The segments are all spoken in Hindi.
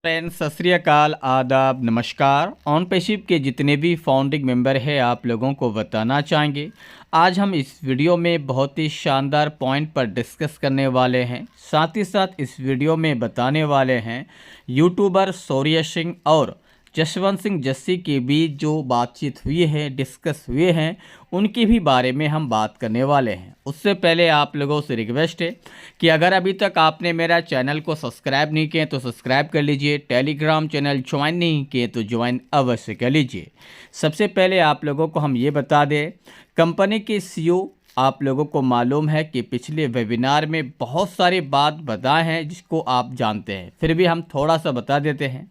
फ्रेंड्स, सत श्री अकाल, आदाब, नमस्कार। ऑनपेशिप के जितने भी फाउंडिंग मेंबर हैं आप लोगों को बताना चाहेंगे। आज हम इस वीडियो में बहुत ही शानदार पॉइंट पर डिस्कस करने वाले हैं। साथ ही साथ इस वीडियो में बताने वाले हैं यूट्यूबर शौर्य सिंह और जसवंत सिंह जस्सी के बीच जो बातचीत हुई है, डिस्कस हुए हैं, उनके भी बारे में हम बात करने वाले हैं। उससे पहले आप लोगों से रिक्वेस्ट है कि अगर अभी तक आपने मेरा चैनल को सब्सक्राइब नहीं किए तो सब्सक्राइब कर लीजिए। टेलीग्राम चैनल ज्वाइन नहीं किए तो ज्वाइन अवश्य कर लीजिए। सबसे पहले आप लोगों को हम ये बता दें, कंपनी के सीईओ आप लोगों को मालूम है कि पिछले वेबिनार में बहुत सारी बात बताए हैं जिसको आप जानते हैं, फिर भी हम थोड़ा सा बता देते हैं।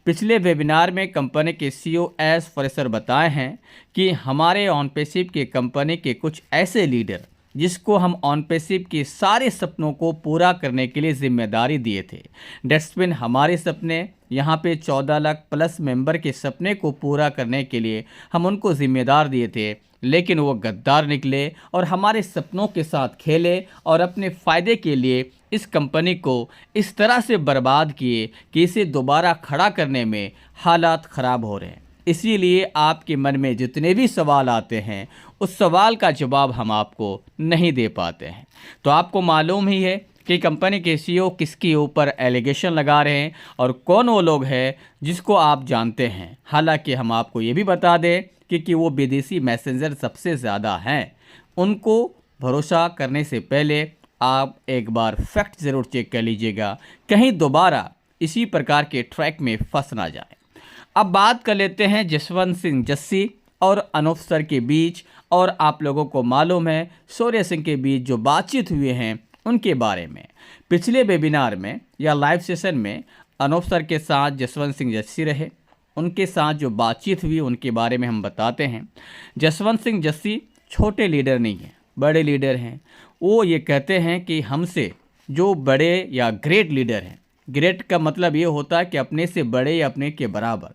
पिछले वेबिनार में कंपनी के सीईओ एस फ्रेशर बताए हैं कि हमारे ऑनपेशिप के कंपनी के कुछ ऐसे लीडर जिसको हम ऑनपेशिप के सारे सपनों को पूरा करने के लिए जिम्मेदारी दिए थे। डेट्सबिन हमारे सपने, यहाँ पे 14 लाख प्लस मेंबर के सपने को पूरा करने के लिए हम उनको जिम्मेदार दिए थे, लेकिन वो गद्दार निकले और हमारे सपनों के साथ खेले और अपने फ़ायदे के लिए इस कंपनी को इस तरह से बर्बाद किए कि इसे दोबारा खड़ा करने में हालात ख़राब हो रहे हैं। इसीलिए आपके मन में जितने भी सवाल आते हैं उस सवाल का जवाब हम आपको नहीं दे पाते हैं। तो आपको मालूम ही है कि कंपनी के सीईओ किसके ऊपर एलिगेशन लगा रहे हैं और कौन वो लोग हैं जिसको आप जानते हैं। हालांकि हम आपको ये भी बता दें कि वो विदेशी मैसेंजर सबसे ज़्यादा हैं। उनको भरोसा करने से पहले आप एक बार फैक्ट ज़रूर चेक कर लीजिएगा, कहीं दोबारा इसी प्रकार के ट्रैक में फंस ना जाए। अब बात कर लेते हैं जसवंत सिंह जस्सी और अनूप सर के बीच, और आप लोगों को मालूम है शौर्य सिंह के बीच जो बातचीत हुए हैं उनके बारे में। पिछले वेबिनार में या लाइव सेशन में अनूप सर के साथ जसवंत सिंह जस्सी रहे, उनके साथ जो बातचीत हुई उनके बारे में हम बताते हैं। जसवंत सिंह जस्सी छोटे लीडर नहीं हैं, बड़े लीडर हैं। वो ये कहते हैं कि हमसे जो बड़े या ग्रेट लीडर हैं, ग्रेट का मतलब ये होता है कि अपने से बड़े या अपने के बराबर,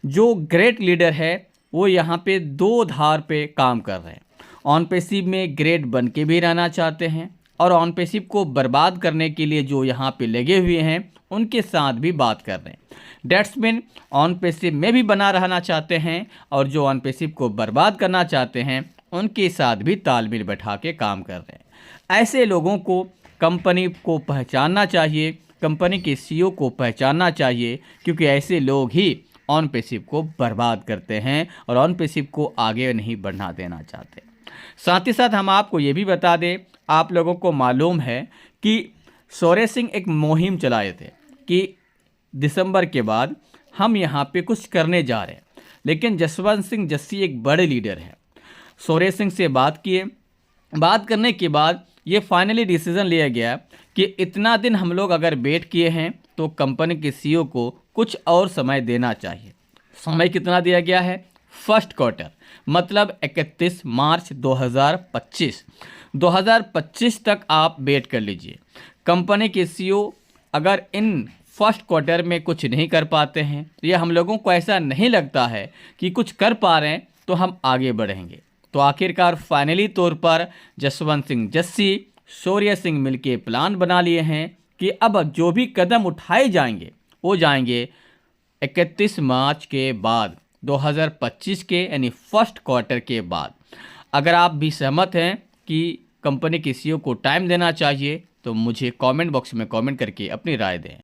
जो ग्रेट लीडर है वो यहाँ पे दो धार पे काम कर रहे हैं। ऑनपेशिप में ग्रेट बन के भी रहना चाहते हैं और ऑनपेशिप को बर्बाद करने के लिए जो यहाँ पे लगे हुए हैं उनके साथ भी बात कर रहे हैं। डेट्सबिन ऑनपेशिप में भी बना रहना चाहते हैं और जो ऑनपेशिप को बर्बाद करना चाहते हैं उनके साथ भी तालमेल बैठा के काम कर रहे हैं। ऐसे लोगों को कंपनी को पहचानना चाहिए, कंपनी के सीईओ को पहचानना चाहिए, क्योंकि ऐसे लोग ही ऑनपेशिप को बर्बाद करते हैं और ऑनपेशिप को आगे नहीं बढ़ना देना चाहते। साथ ही साथ हम आपको ये भी बता दें, आप लोगों को मालूम है कि शौर्य सिंह एक मुहिम चलाए थे कि दिसंबर के बाद हम यहाँ पे कुछ करने जा रहे हैं, लेकिन जसवंत सिंह जस्सी एक बड़े लीडर हैं। शौर्य सिंह से बात किए, बात करने के बाद ये फाइनली डिसीज़न लिया गया कि इतना दिन हम लोग अगर वेट किए हैं तो कंपनी के सीईओ को कुछ और समय देना चाहिए। समय कितना दिया गया है? फर्स्ट क्वार्टर, मतलब 31 मार्च 2025 तक आप वेट कर लीजिए। कंपनी के सीईओ अगर इन फर्स्ट क्वार्टर में कुछ नहीं कर पाते हैं या हम लोगों को ऐसा नहीं लगता है कि कुछ कर पा रहे हैं तो हम आगे बढ़ेंगे। तो आखिरकार फाइनली तौर पर जसवंत सिंह जस्सी, शौर्य सिंह मिलके प्लान बना लिए हैं कि अब जो भी कदम उठाए जाएंगे वो जाएंगे 31 मार्च के बाद, 2025 के, यानी फर्स्ट क्वार्टर के बाद। अगर आप भी सहमत हैं कि कंपनी के सीईओ को टाइम देना चाहिए तो मुझे कमेंट बॉक्स में कमेंट करके अपनी राय दें।